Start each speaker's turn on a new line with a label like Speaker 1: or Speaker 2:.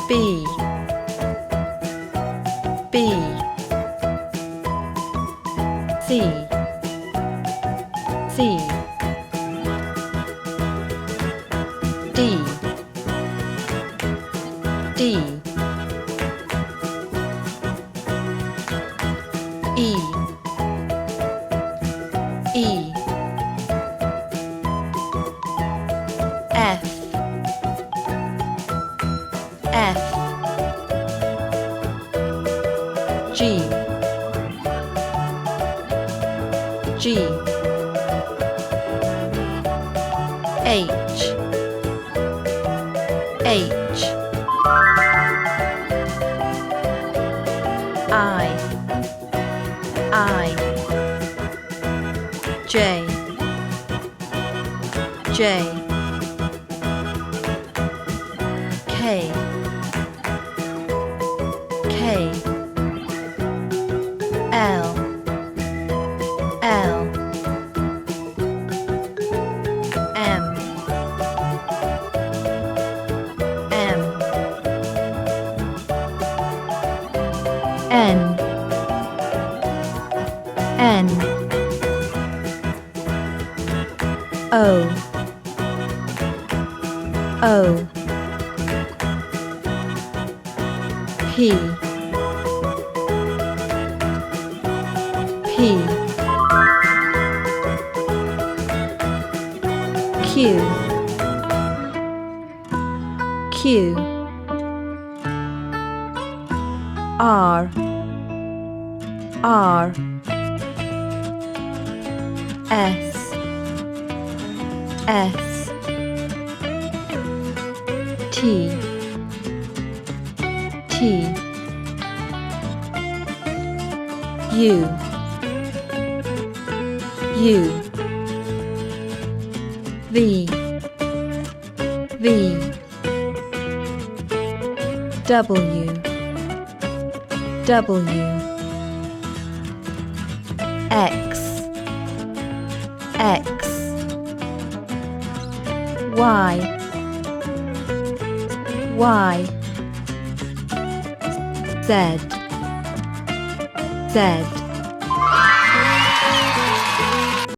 Speaker 1: B B C C D D E E F F G G H H I J J K K L L M M N N O O P P Q Q R R S S T T U U V V W W X X Y Y Z Z